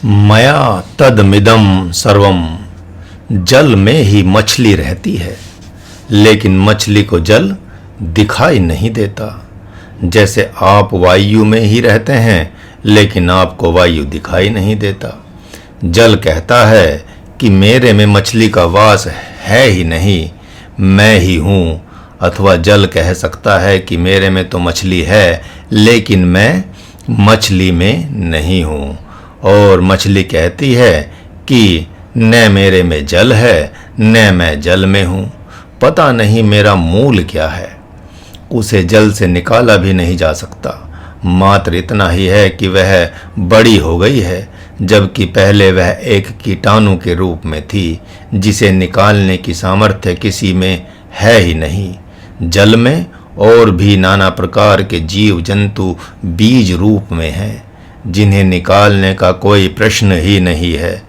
मया तदमिदं सर्वम। जल में ही मछली रहती है, लेकिन मछली को जल दिखाई नहीं देता। जैसे आप वायु में ही रहते हैं, लेकिन आपको वायु दिखाई नहीं देता। जल कहता है कि मेरे में मछली का वास है ही नहीं, मैं ही हूँ। अथवा जल कह सकता है कि मेरे में तो मछली है, लेकिन मैं मछली में नहीं हूँ। और मछली कहती है कि न मेरे में जल है, न मैं जल में हूँ। पता नहीं मेरा मूल क्या है। उसे जल से निकाला भी नहीं जा सकता। मात्र इतना ही है कि वह बड़ी हो गई है, जबकि पहले वह एक कीटाणु के रूप में थी, जिसे निकालने की सामर्थ्य किसी में है ही नहीं। जल में और भी नाना प्रकार के जीव जंतु बीज रूप में हैं, जिन्हें निकालने का कोई प्रश्न ही नहीं है।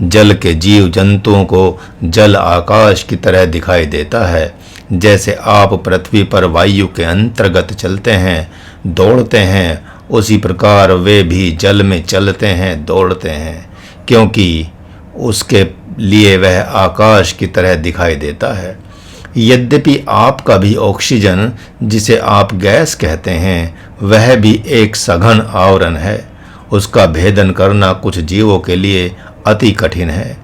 जल के जीव जंतुओं को जल आकाश की तरह दिखाई देता है। जैसे आप पृथ्वी पर वायु के अंतर्गत चलते हैं, दौड़ते हैं, उसी प्रकार वे भी जल में चलते हैं, दौड़ते हैं, क्योंकि उसके लिए वह आकाश की तरह दिखाई देता है। यद्यपि आपका भी ऑक्सीजन, जिसे आप गैस कहते हैं, वह भी एक सघन आवरण है। उसका भेदन करना कुछ जीवों के लिए अति कठिन है।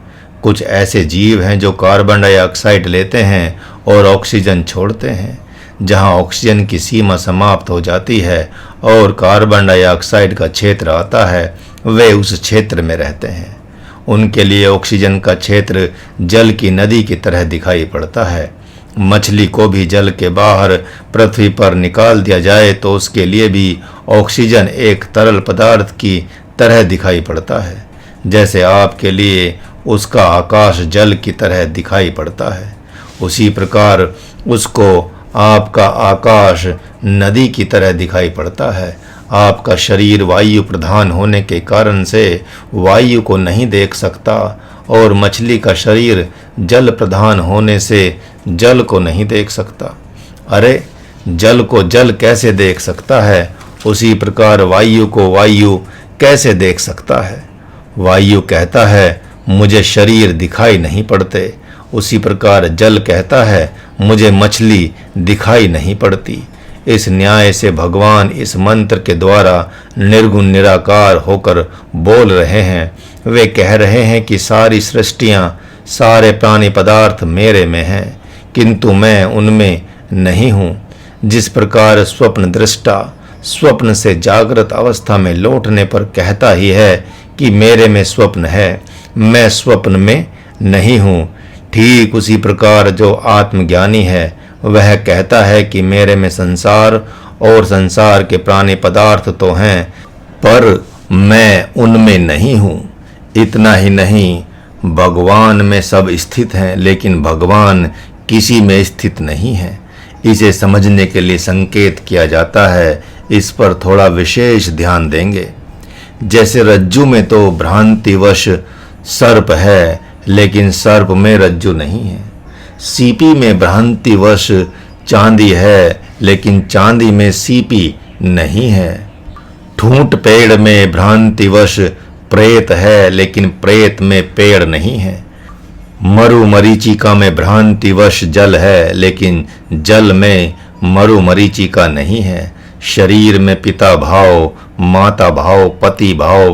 कुछ ऐसे जीव हैं जो कार्बन डाइऑक्साइड लेते हैं और ऑक्सीजन छोड़ते हैं। जहां ऑक्सीजन की सीमा समाप्त हो जाती है और कार्बन डाइऑक्साइड का क्षेत्र आता है, वे उस क्षेत्र में रहते हैं। उनके लिए ऑक्सीजन का क्षेत्र जल की नदी की तरह दिखाई पड़ता है। मछली को भी जल के बाहर पृथ्वी पर निकाल दिया जाए तो उसके लिए भी ऑक्सीजन एक तरल पदार्थ की तरह दिखाई पड़ता है। जैसे आपके लिए उसका आकाश जल की तरह दिखाई पड़ता है, उसी प्रकार उसको आपका आकाश नदी की तरह दिखाई पड़ता है। आपका शरीर वायु प्रधान होने के कारण से वायु को नहीं देख सकता, और मछली का शरीर जल प्रधान होने से जल को नहीं देख सकता। अरे, जल को जल कैसे देख सकता है, उसी प्रकार वायु को वायु कैसे देख सकता है। वायु कहता है मुझे शरीर दिखाई नहीं पड़ते, उसी प्रकार जल कहता है मुझे मछली दिखाई नहीं पड़ती। इस न्याय से भगवान इस मंत्र के द्वारा निर्गुण निराकार होकर बोल रहे हैं। वे कह रहे हैं कि सारी सृष्टियां, सारे प्राणी पदार्थ मेरे में हैं, किंतु मैं उनमें नहीं हूँ। जिस प्रकार स्वप्न दृष्टा स्वप्न से जागृत अवस्था में लौटने पर कहता ही है कि मेरे में स्वप्न है, मैं स्वप्न में नहीं हूँ, ठीक उसी प्रकार जो आत्मज्ञानी है वह कहता है कि मेरे में संसार और संसार के प्राणी पदार्थ तो हैं, पर मैं उनमें नहीं हूँ। इतना ही नहीं, भगवान में सब स्थित हैं, लेकिन भगवान किसी में स्थित नहीं है। इसे समझने के लिए संकेत किया जाता है। इस पर थोड़ा विशेष ध्यान देंगे। जैसे रज्जु में तो भ्रांतिवश सर्प है, लेकिन सर्प में रज्जु नहीं है। सीपी में भ्रांतिवश चांदी है, लेकिन चांदी में सीपी नहीं है। ठूंठ पेड़ में भ्रांतिवश प्रेत है, लेकिन प्रेत में पेड़ नहीं है। मरु मरीचिका में भ्रांतिवश जल है, लेकिन जल में मरु मरीचिका नहीं है। शरीर में पिता भाव, माता भाव, पति भाव,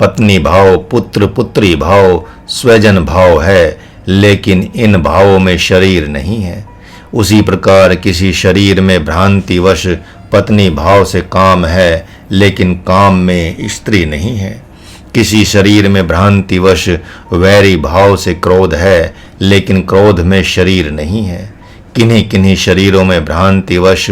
पत्नी भाव, पुत्र पुत्री भाव, स्वजन भाव है, लेकिन इन भावों में शरीर नहीं है। उसी प्रकार किसी शरीर में भ्रांतिवश पत्नी भाव से काम है, लेकिन काम में स्त्री नहीं है। किसी शरीर में भ्रांतिवश वैरी भाव से क्रोध है, लेकिन क्रोध में शरीर नहीं है। किन्हीं किन्हीं शरीरों में भ्रांतिवश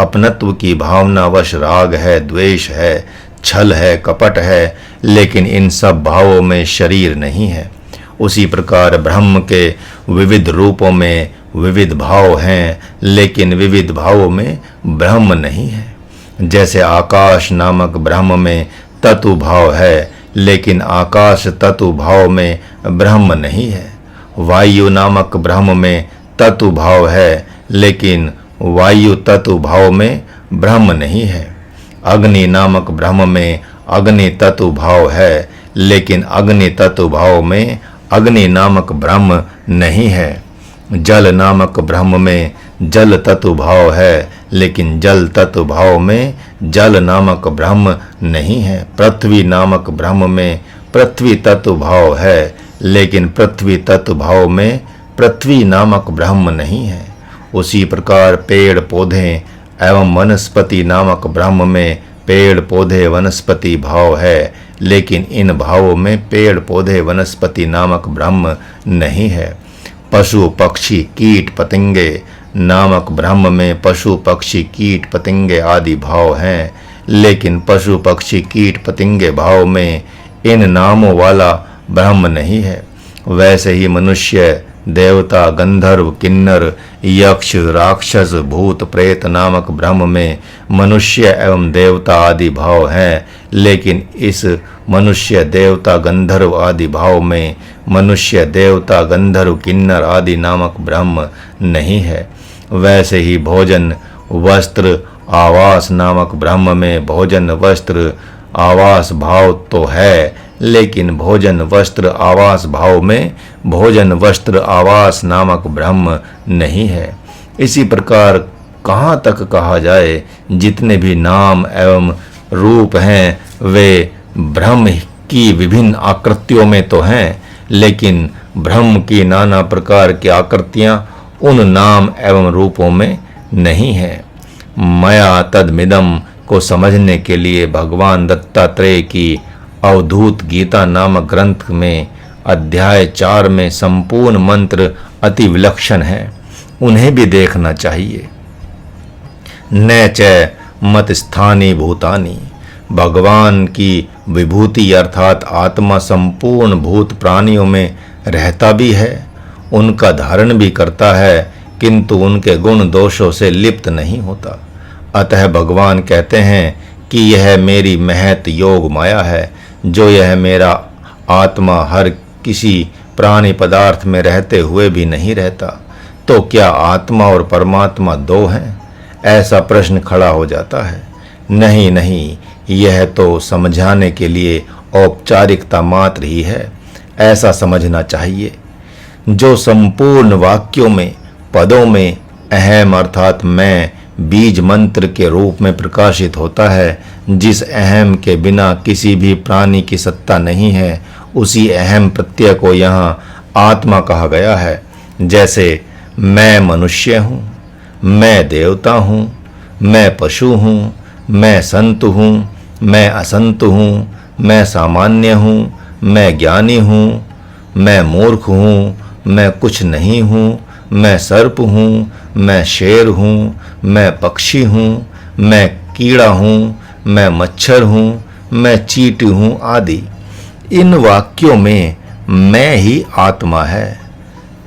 अपनत्व की भावनावश राग है, द्वेष है, छल है, कपट है, लेकिन इन सब भावों में शरीर नहीं है। उसी प्रकार ब्रह्म के विविध रूपों में विविध भाव हैं, लेकिन विविध भावों में ब्रह्म नहीं है। जैसे आकाश नामक ब्रह्म में तत्व भाव है, लेकिन आकाश तत्व भाव में ब्रह्म नहीं है। वायु नामक ब्रह्म में तत्व भाव है, लेकिन वायु तत्व भाव में ब्रह्म नहीं है। अग्नि नामक ब्रह्म में अग्नि तत्व भाव है, लेकिन अग्नि तत्व भाव में अग्नि नामक ब्रह्म नहीं है। जल नामक ब्रह्म में जल तत्व भाव है, लेकिन जल तत्व भाव में जल नामक ब्रह्म नहीं है। पृथ्वी नामक ब्रह्म में पृथ्वी तत्व भाव है, लेकिन पृथ्वी तत्व भाव में पृथ्वी नामक ब्रह्म नहीं है। उसी प्रकार पेड़ पौधे एवं वनस्पति नामक ब्रह्म में पेड़ पौधे वनस्पति भाव है, लेकिन इन भावों में पेड़ पौधे वनस्पति नामक ब्रह्म नहीं है। पशु पक्षी कीट पतंगे नामक ब्रह्म में पशु पक्षी कीट पतंगे आदि भाव हैं, लेकिन पशु पक्षी कीट पतंगे भाव में इन नामों वाला ब्रह्म नहीं है। वैसे ही मनुष्य देवता गंधर्व किन्नर यक्ष राक्षस भूत प्रेत नामक ब्रह्म में मनुष्य एवं देवता आदि भाव हैं, लेकिन इस मनुष्य देवता गंधर्व आदि भाव में मनुष्य देवता गंधर्व किन्नर आदि नामक ब्रह्म नहीं है। वैसे ही भोजन वस्त्र आवास नामक ब्रह्म में भोजन वस्त्र आवास भाव तो है, लेकिन भोजन वस्त्र आवास भाव में भोजन वस्त्र आवास नामक ब्रह्म नहीं है। इसी प्रकार कहाँ तक कहा जाए, जितने भी नाम एवं रूप हैं वे ब्रह्म की विभिन्न आकृतियों में तो हैं, लेकिन ब्रह्म की नाना प्रकार की आकृतियाँ उन नाम एवं रूपों में नहीं है। मया तदमिदम को समझने के लिए भगवान दत्तात्रेय की अवधूत गीता नामक ग्रंथ में अध्याय 4 में संपूर्ण मंत्र अति विलक्षण है, उन्हें भी देखना चाहिए। न च मत स्थानी भूतानि, भगवान की विभूति अर्थात आत्मा संपूर्ण भूत प्राणियों में रहता भी है, उनका धारण भी करता है, किंतु उनके गुण दोषों से लिप्त नहीं होता। अतः भगवान कहते हैं कि यह मेरी महत योग माया है, जो यह मेरा आत्मा हर किसी प्राणी पदार्थ में रहते हुए भी नहीं रहता। तो क्या आत्मा और परमात्मा दो हैं? ऐसा प्रश्न खड़ा हो जाता है। नहीं नहीं, यह तो समझाने के लिए औपचारिकता मात्र ही है, ऐसा समझना चाहिए। जो संपूर्ण वाक्यों में पदों में अहम अर्थात मैं बीज मंत्र के रूप में प्रकाशित होता है, जिस अहम के बिना किसी भी प्राणी की सत्ता नहीं है, उसी अहम प्रत्यय को यहाँ आत्मा कहा गया है। जैसे मैं मनुष्य हूँ, मैं देवता हूँ, मैं पशु हूँ, मैं संत हूँ, मैं असंत हूँ, मैं सामान्य हूँ, मैं ज्ञानी हूँ, मैं मूर्ख हूँ, मैं कुछ नहीं हूँ, मैं सर्प हूँ, मैं शेर हूँ, मैं पक्षी हूँ, मैं कीड़ा हूँ, मैं मच्छर हूँ, मैं चींटी हूँ आदि। इन वाक्यों में मैं ही आत्मा है।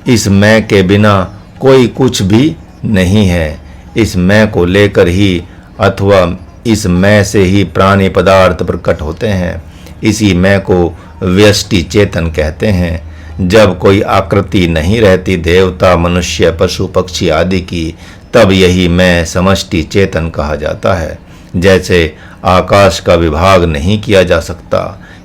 इस मैं के बिना कोई कुछ भी नहीं है। इस मैं को लेकर ही अथवा इस मैं से ही प्राणी पदार्थ प्रकट होते हैं। इसी मैं को व्यष्टि चेतन कहते हैं। जब कोई आकृति नहीं रहती देवता मनुष्य पशु पक्षी आदि की, तब यही मैं समष्टि चेतन कहा जाता है। जैसे आकाश का विभाग नहीं किया जा सकता,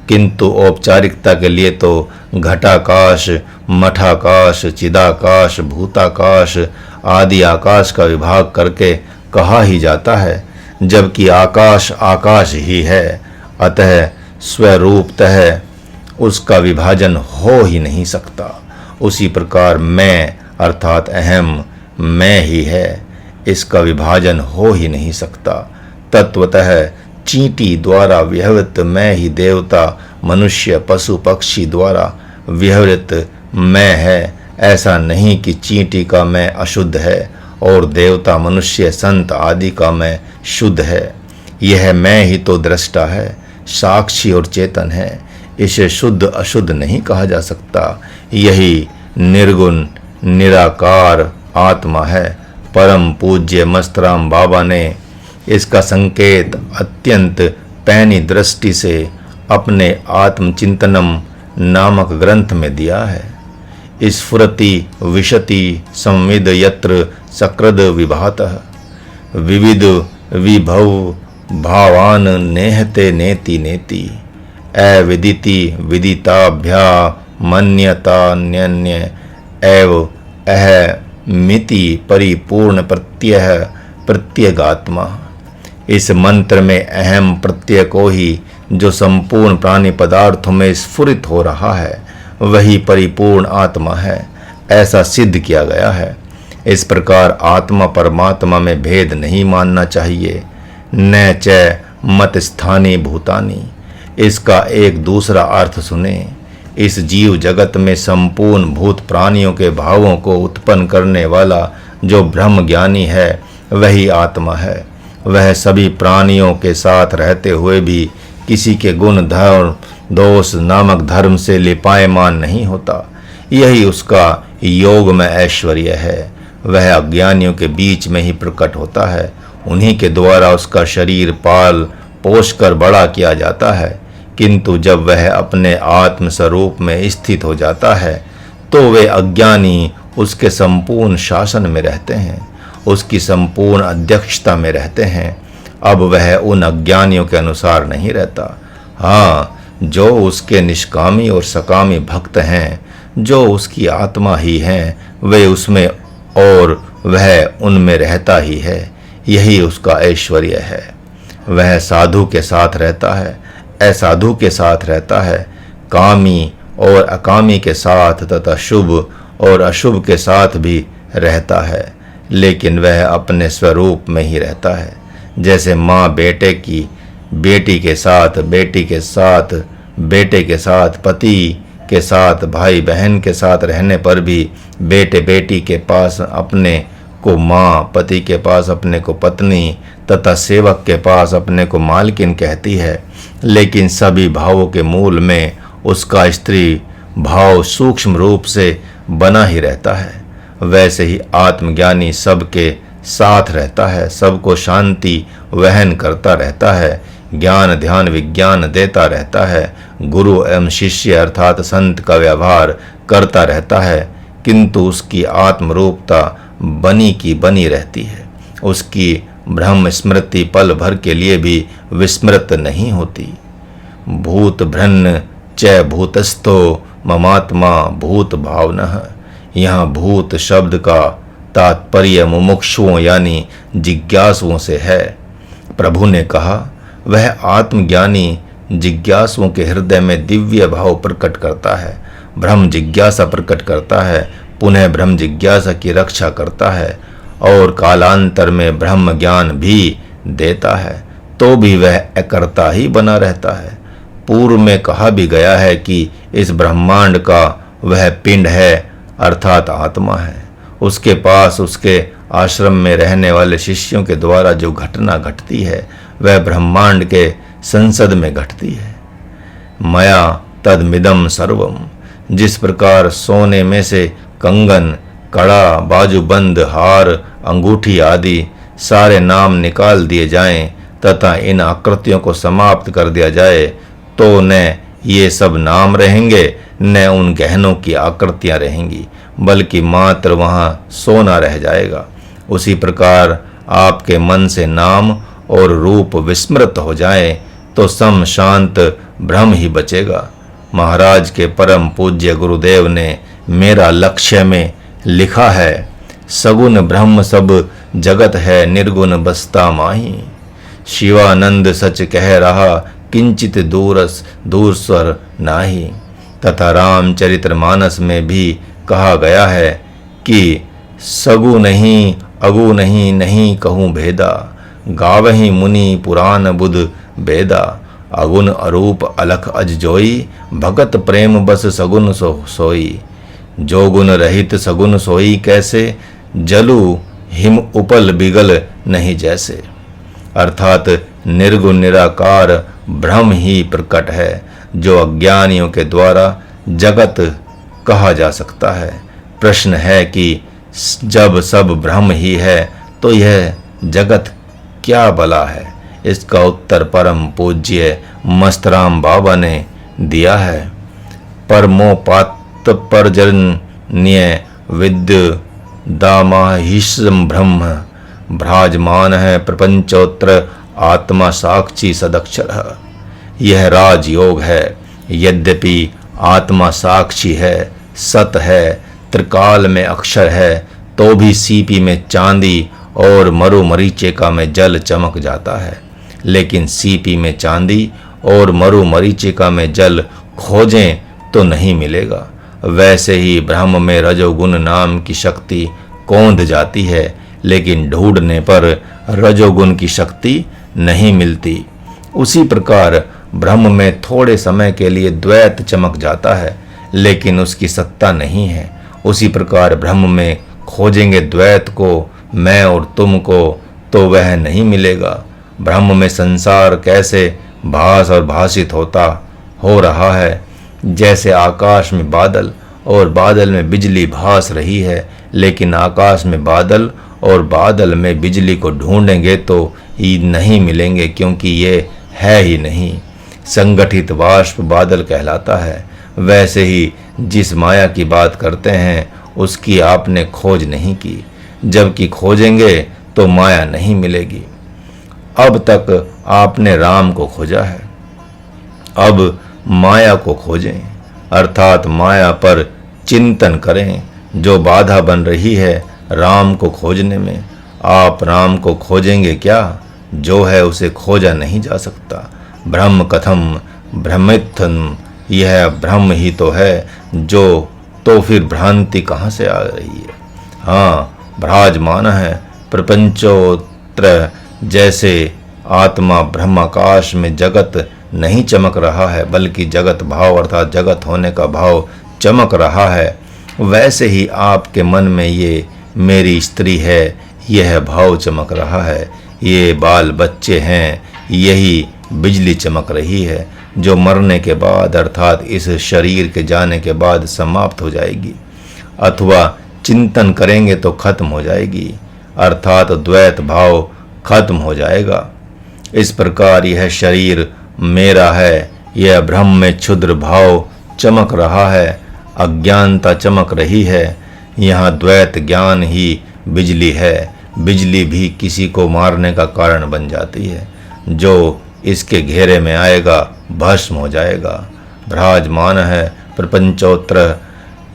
किंतु औपचारिकता के लिए तो घटाकाश मठाकाश चिदाकाश भूताकाश आदि आकाश का विभाग करके कहा ही जाता है, जबकि आकाश आकाश ही है। अतः स्वरूपतः उसका विभाजन हो ही नहीं सकता। उसी प्रकार मैं अर्थात अहम मैं ही है, इसका विभाजन हो ही नहीं सकता। तत्वतः चींटी द्वारा व्यवहृत मैं ही देवता मनुष्य पशु पक्षी द्वारा व्यवहृत मैं है। ऐसा नहीं कि चींटी का मैं अशुद्ध है और देवता मनुष्य संत आदि का मैं शुद्ध है। यह मैं ही तो दृष्टा है, साक्षी और चेतन है। इसे शुद्ध अशुद्ध नहीं कहा जा सकता। यही निर्गुण निराकार आत्मा है। परम पूज्य मस्तराम बाबा ने इसका संकेत अत्यंत पैनी दृष्टि से अपने आत्मचिंतनम नामक ग्रंथ में दिया है। स्फुरति विशति संविद यत्र सकृद विभातः विविध विभव भावान नेहते नेति नेति। अविदिति विदिताभ्या मन्यतान्यन्य एव अहमिति परिपूर्ण प्रत्यय प्रत्यगात्मा। इस मंत्र में अहम प्रत्यय को ही जो संपूर्ण प्राणी पदार्थों में स्फुरित हो रहा है वही परिपूर्ण आत्मा है, ऐसा सिद्ध किया गया है। इस प्रकार आत्मा परमात्मा में भेद नहीं मानना चाहिए। न च मत स्थानी भूतानी, इसका एक दूसरा अर्थ सुने। इस जीव जगत में संपूर्ण भूत प्राणियों के भावों को उत्पन्न करने वाला जो ब्रह्म ज्ञानी है वही आत्मा है। वह सभी प्राणियों के साथ रहते हुए भी किसी के गुण धर्म दोष नामक धर्म से लिपायमान नहीं होता। यही उसका योग में ऐश्वर्य है। वह अज्ञानियों के बीच में ही प्रकट होता है। उन्हीं के द्वारा उसका शरीर पाल पोष कर बड़ा किया जाता है, किंतु जब वह अपने आत्म स्वरूप में स्थित हो जाता है तो वे अज्ञानी उसके संपूर्ण शासन में रहते हैं, उसकी संपूर्ण अध्यक्षता में रहते हैं। अब वह उन अज्ञानियों के अनुसार नहीं रहता। हाँ, जो उसके निष्कामी और सकामी भक्त हैं, जो उसकी आत्मा ही हैं, वे उसमें और वह उनमें रहता ही है। यही उसका ऐश्वर्य है। वह साधु के साथ रहता है, असाधु के साथ रहता है, कामी और अकामी के साथ तथा शुभ और अशुभ के साथ भी रहता है, लेकिन वह अपने स्वरूप में ही रहता है। जैसे माँ बेटे की बेटी के साथ, बेटी के साथ बेटे के साथ, पति के साथ, भाई बहन के साथ रहने पर भी बेटे बेटी के पास अपने को माँ, पति के पास अपने को पत्नी तथा सेवक के पास अपने को मालकिन कहती है, लेकिन सभी भावों के मूल में उसका स्त्री भाव सूक्ष्म रूप से बना ही रहता है। वैसे ही आत्मज्ञानी सबके साथ रहता है, सबको शांति वहन करता रहता है, ज्ञान ध्यान विज्ञान देता रहता है, गुरु एवं शिष्य अर्थात संत का व्यवहार करता रहता है, किंतु उसकी आत्मरूपता बनी की बनी रहती है। उसकी ब्रह्म स्मृति पल भर के लिए भी विस्मृत नहीं होती। भूत भ्रन्न च भूतस्थो ममात्मा भूत भावनः। यहाँ भूत शब्द का तात्पर्य मुमुक्षुओं यानी जिज्ञासुओं से है। प्रभु ने कहा, वह आत्मज्ञानी जिज्ञासुओं के हृदय में दिव्य भाव प्रकट करता है, ब्रह्म जिज्ञासा प्रकट करता है, पुनः ब्रह्म जिज्ञासा की रक्षा करता है और कालांतर में ब्रह्म ज्ञान भी देता है, तो भी वह अकर्ता ही बना रहता है। पूर्व में कहा भी गया है कि इस ब्रह्मांड का वह पिंड है अर्थात आत्मा है। उसके पास उसके आश्रम में रहने वाले शिष्यों के द्वारा जो घटना घटती है वह ब्रह्मांड के संसद में घटती है। मया तदमिदम सर्वम। जिस प्रकार सोने में से कंगन, कड़ा, बाजूबंद, हार, अंगूठी आदि सारे नाम निकाल दिए जाएं तथा इन आकृतियों को समाप्त कर दिया जाए तो न ये सब नाम रहेंगे न उन गहनों की आकृतियां रहेंगी, बल्कि मात्र वहाँ सोना रह जाएगा। उसी प्रकार आपके मन से नाम और रूप विस्मृत हो जाए तो सम शांत ब्रह्म ही बचेगा। महाराज के परम पूज्य गुरुदेव ने मेरा लक्ष्य में लिखा है, सगुण ब्रह्म सब जगत है निर्गुण बसता माही। शिवानंद सच कह रहा किंचित दूर स्वर नाही। तथा रामचरितमानस में भी कहा गया है कि सगु नहीं अगु नहीं नहीं कहूँ भेदा, गावही मुनि पुराण बुध बेदा। अगुण अरूप अलख अज जोई, भगत प्रेम बस सगुन सोई। जो गुण रहित सगुन सोई कैसे, जलु हिम उपल बिगल नहीं जैसे। अर्थात निर्गुण निराकार ब्रह्म ही प्रकट है, जो अज्ञानियों के द्वारा जगत कहा जा सकता है। प्रश्न है कि जब सब ब्रह्म ही है तो यह जगत क्या भला है? इसका उत्तर परम पूज्य मस्तराम बाबा ने दिया है। परमोपात परजन्य विद्य दामाहिषम ब्रह्म, भ्राजमान है प्रपंचोत्र आत्मा साक्षी सदक्षर। यह राजयोग है। यद्यपि आत्मा साक्षी है, सत है, त्रिकाल में अक्षर है, तो भी सीपी में चांदी और मरु मरीचिका में जल चमक जाता है। लेकिन सीपी में चांदी और मरु मरीचिका में जल खोजें तो नहीं मिलेगा। वैसे ही ब्रह्म में रजोगुण नाम की शक्ति कौंध जाती है, लेकिन ढूंढने पर रजोगुण की शक्ति नहीं मिलती। उसी प्रकार ब्रह्म में थोड़े समय के लिए द्वैत चमक जाता है, लेकिन उसकी सत्ता नहीं है। उसी प्रकार ब्रह्म में खोजेंगे द्वैत को, मैं और तुम को, तो वह नहीं मिलेगा। ब्रह्म में संसार कैसे भास और भाषित हो रहा है, जैसे आकाश में बादल और बादल में बिजली भास रही है, लेकिन आकाश में बादल और बादल में बिजली को ढूंढेंगे तो ये नहीं मिलेंगे, क्योंकि ये है ही नहीं। संगठित वाष्प बादल कहलाता है। वैसे ही जिस माया की बात करते हैं उसकी आपने खोज नहीं की, जबकि खोजेंगे तो माया नहीं मिलेगी। अब तक आपने राम को खोजा है, अब माया को खोजें, अर्थात माया पर चिंतन करें जो बाधा बन रही है राम को खोजने में। आप राम को खोजेंगे क्या? जो है उसे खोजा नहीं जा सकता। ब्रह्म कथम भ्रमिथन, यह ब्रह्म ही तो है जो, तो फिर भ्रांति कहाँ से आ रही है? हाँ, भ्राजमान है प्रपंचोत्र। जैसे आत्मा ब्रह्माकाश में जगत नहीं चमक रहा है, बल्कि जगत भाव अर्थात जगत होने का भाव चमक रहा है, वैसे ही आपके मन में ये मेरी स्त्री है यह भाव चमक रहा है, ये बाल बच्चे हैं यही बिजली चमक रही है, जो मरने के बाद अर्थात इस शरीर के जाने के बाद समाप्त हो जाएगी, अथवा चिंतन करेंगे तो खत्म हो जाएगी, अर्थात द्वैत भाव खत्म हो जाएगा। इस प्रकार यह शरीर मेरा है, यह ब्रह्म में क्षुद्र भाव चमक रहा है, अज्ञानता चमक रही है। यहाँ द्वैत ज्ञान ही बिजली है। बिजली भी किसी को मारने का कारण बन जाती है, जो इसके घेरे में आएगा भस्म हो जाएगा। भ्राजमान है प्रपंचोत्र।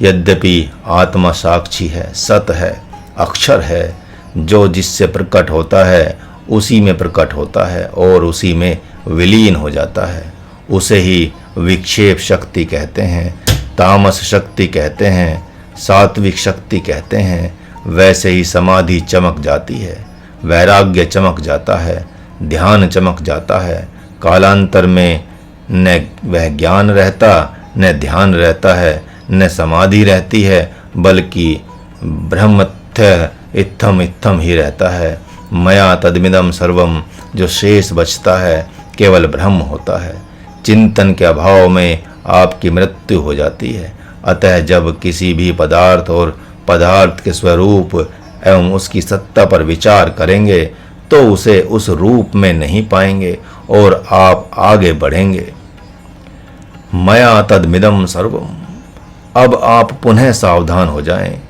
यद्यपि आत्मा साक्षी है, सत है, अक्षर है, जो जिससे प्रकट होता है उसी में प्रकट होता है और उसी में विलीन हो जाता है। उसे ही विक्षेप शक्ति कहते हैं, तामस शक्ति कहते हैं, सात्विक शक्ति कहते हैं। वैसे ही समाधि चमक जाती है, वैराग्य चमक जाता है, ध्यान चमक जाता है। कालांतर में न वह ज्ञान रहता, न ध्यान रहता है, न समाधि रहती है, बल्कि ब्रह्मत्य इत्थम इत्थम ही रहता है। मया तदमिदम सर्वम, जो शेष बचता है केवल ब्रह्म होता है। चिंतन के अभाव में आपकी मृत्यु हो जाती है। अतः जब किसी भी पदार्थ और पदार्थ के स्वरूप एवं उसकी सत्ता पर विचार करेंगे तो उसे उस रूप में नहीं पाएंगे और आप आगे बढ़ेंगे। मया तदमिदम सर्वम। अब आप पुनः सावधान हो जाएं,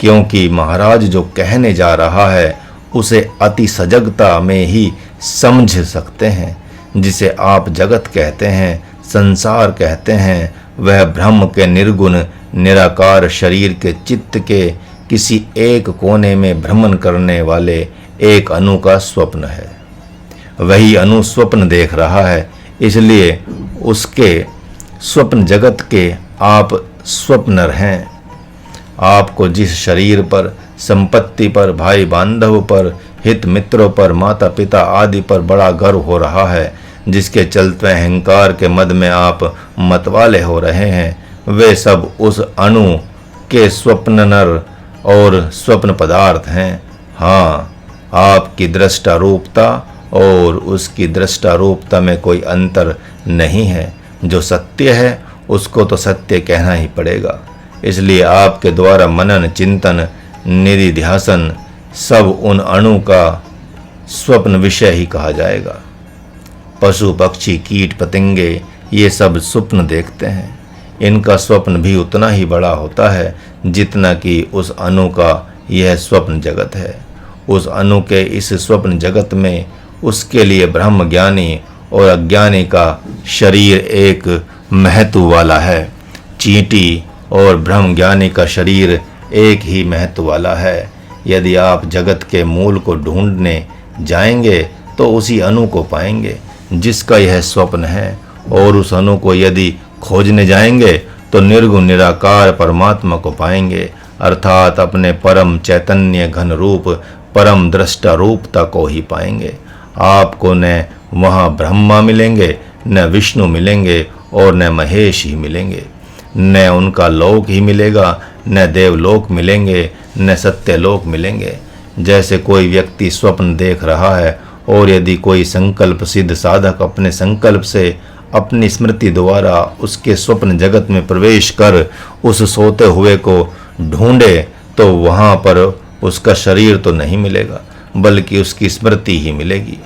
क्योंकि महाराज जो कहने जा रहा है उसे अति सजगता में ही समझ सकते हैं। जिसे आप जगत कहते हैं, संसार कहते हैं, वह ब्रह्म के निर्गुण निराकार शरीर के चित्त के किसी एक कोने में भ्रमण करने वाले एक अणु का स्वप्न है। वही अणु स्वप्न देख रहा है, इसलिए उसके स्वप्न जगत के आप स्वप्नर हैं। आपको जिस शरीर पर, संपत्ति पर, भाई बांधव पर, हित मित्रों पर, माता पिता आदि पर बड़ा गर्व हो रहा है, जिसके चलते अहंकार के मद में आप मतवाले हो रहे हैं, वे सब उस अणु के स्वप्ननर और स्वप्न पदार्थ हैं। हाँ, आपकी दृष्टारूपता और उसकी दृष्टारूपता में कोई अंतर नहीं है। जो सत्य है उसको तो सत्य कहना ही पड़ेगा। इसलिए आपके द्वारा मनन, चिंतन, निधिध्यासन सब उन अणु का स्वप्न विषय ही कहा जाएगा। पशु पक्षी कीट पतंगे ये सब स्वप्न देखते हैं। इनका स्वप्न भी उतना ही बड़ा होता है जितना कि उस अणु का यह स्वप्न जगत है। उस अणु के इस स्वप्न जगत में उसके लिए ब्रह्म ज्ञानी और अज्ञानी का शरीर एक महत्व वाला है। चींटी और ब्रह्म ज्ञानी का शरीर एक ही महत्व वाला है। यदि आप जगत के मूल को ढूंढने जाएंगे तो उसी अणु को पाएंगे जिसका यह स्वप्न है, और उस अणु को यदि खोजने जाएंगे तो निर्गुण निराकार परमात्मा को पाएंगे, अर्थात अपने परम चैतन्य घन रूप परम दृष्टा रूपता को ही पाएंगे। आपको न वहाँ ब्रह्मा मिलेंगे, न विष्णु मिलेंगे और न महेश ही मिलेंगे। न उनका लोक ही मिलेगा, न देवलोक मिलेंगे, न सत्यलोक मिलेंगे। जैसे कोई व्यक्ति स्वप्न देख रहा है और यदि कोई संकल्प सिद्ध साधक अपने संकल्प से अपनी स्मृति द्वारा उसके स्वप्न जगत में प्रवेश कर उस सोते हुए को ढूंढे तो वहाँ पर उसका शरीर तो नहीं मिलेगा, बल्कि उसकी स्मृति ही मिलेगी।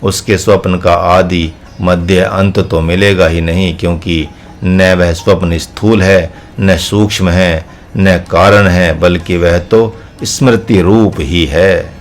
उसके स्वप्न का आदि मध्य अंत तो मिलेगा ही नहीं, क्योंकि न वह स्वप्न स्थूल है, न सूक्ष्म है, न कारण है, बल्कि वह तो स्मृति रूप ही है।